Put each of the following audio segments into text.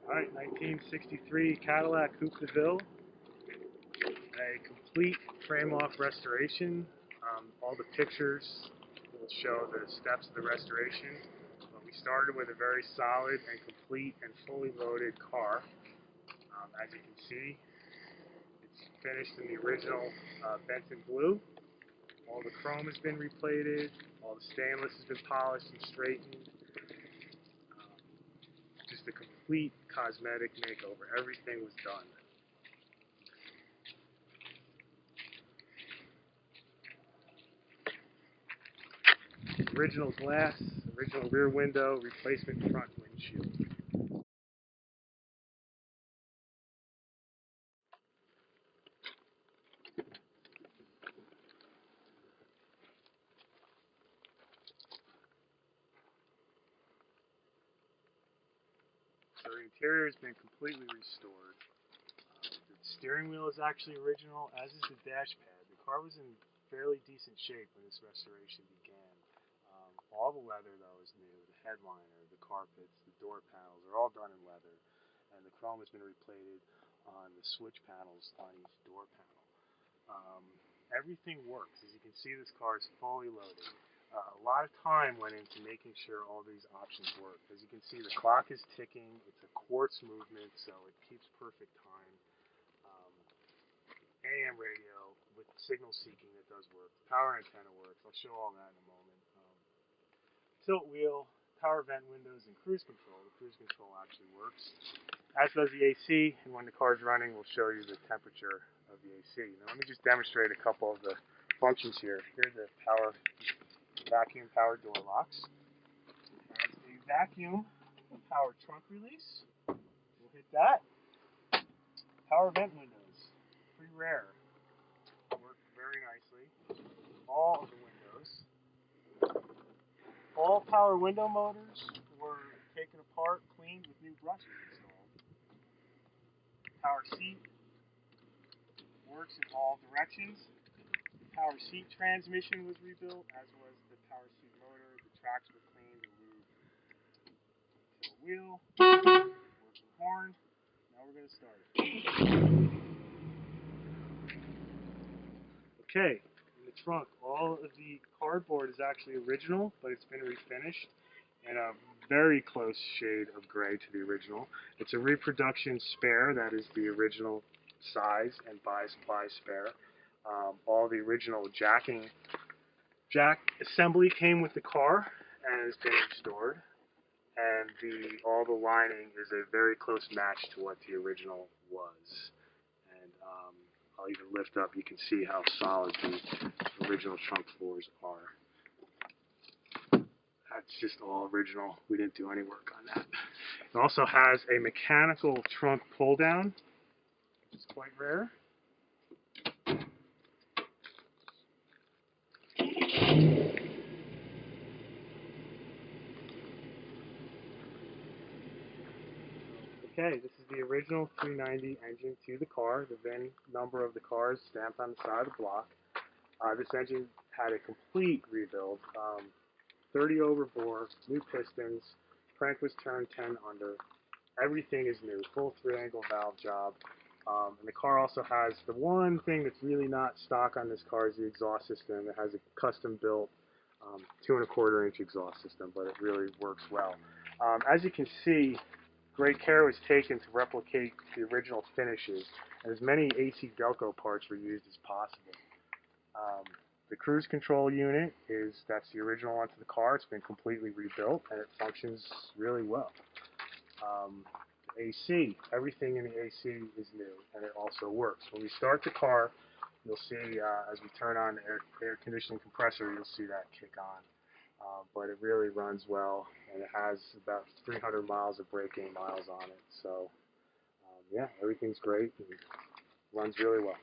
Alright, 1963 Cadillac Coupe de Ville, a complete frame-off restoration. All the pictures will show the steps of the restoration, but we started with a very solid and complete and fully loaded car. As you can see, it's finished in the original Benton blue. All the chrome has been replated, all the stainless has been polished and straightened. Just a complete cosmetic makeover. Everything was done. Original glass, original rear window, replacement front windshield. So the interior has been completely restored. The steering wheel is actually original, as is the dash pad. The car was in fairly decent shape when this restoration began. All the leather, though, is new. The headliner, the carpets, the door panels are all done in leather. And the chrome has been replated on the switch panels on each door panel. Everything works. As you can see, this car is fully loaded. A lot of time went into making sure all these options work. As you can see, the clock is ticking. It's a quartz movement, so it keeps perfect time. AM radio with signal seeking that does work. The power antenna works. I'll show all that in a moment. Tilt wheel, power vent windows, and cruise control. The cruise control actually works, as does the AC, and when the car is running, we'll show you the temperature of the AC. Now let me just demonstrate a couple of the functions here. Here's the vacuum power door locks. It has a vacuum power trunk release. We'll hit that. Power vent windows, pretty rare. Work very nicely. All of the windows. All power window motors were taken apart, cleaned with new brushes installed. Power seat works in all directions. The power seat transmission was rebuilt, as was the power seat motor. The tracks were cleaned and lubed. Tilt wheel, working horn. Now we're going to start it. Okay, in the trunk, all of the cardboard is actually original, but it's been refinished in a very close shade of gray to the original. It's a reproduction spare, that is the original size and bi-supply spare. All the original jack assembly came with the car and has been restored. And all the lining is a very close match to what the original was. And I'll even lift up, you can see how solid the original trunk floors are. That's just all original. We didn't do any work on that. It also has a mechanical trunk pull down, which is quite rare. Okay, this is the original 390 engine to the car. The VIN number of the car is stamped on the side of the block. This engine had a complete rebuild. 30 over bore, new pistons, crank was turned 10 under. Everything is new, full 3-angle valve job. And the car also has the one thing that's really not stock on this car is the exhaust system. It has a custom built 2¼ inch exhaust system, but it really works well. As you can see, great care was taken to replicate the original finishes, and as many AC Delco parts were used as possible. The cruise control unit that's the original one to the car. It's been completely rebuilt, and it functions really well. AC, everything in the AC is new, and it also works. When we start the car, you'll see as we turn on the air conditioning compressor, you'll see that kick on. But it really runs well, and it has about 300 miles of braking miles on it. So, yeah, everything's great and runs really well.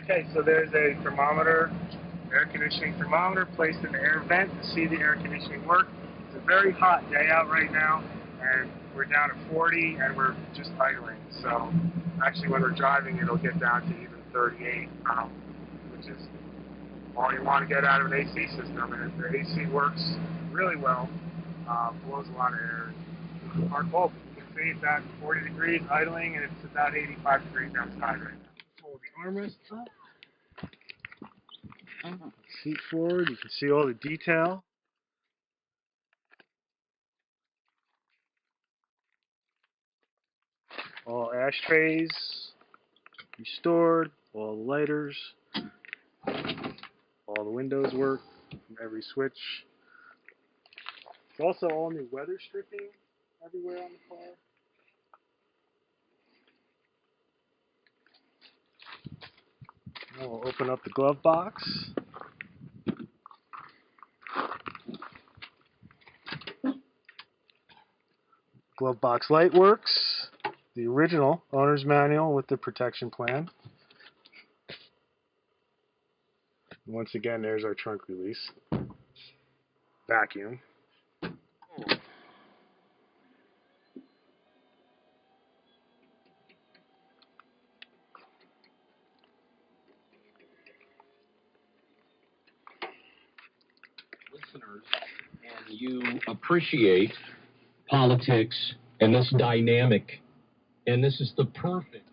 Okay, so there's a thermometer air conditioning thermometer placed in the air vent to see the air conditioning work. It's a very hot day out right now, and we're down at 40, and we're just idling. So actually, when we're driving, it'll get down to even 38, which is all you want to get out of an AC system. And if the AC works really well, blows a lot of air. Our Coupe, you can see it's at 40 degrees idling, and it's about 85 degrees outside right now. Pull the armrest up. Seat forward, you can see all the detail. All ashtrays restored, all the lighters, all the windows work from every switch. It's also all new weather stripping everywhere on the car. Now we'll open up the glove box. Glove box light works. The original owner's manual with the protection plan. Once again, there's our trunk release. Vacuum. Listeners, and you appreciate politics and this dynamic, and this is the perfect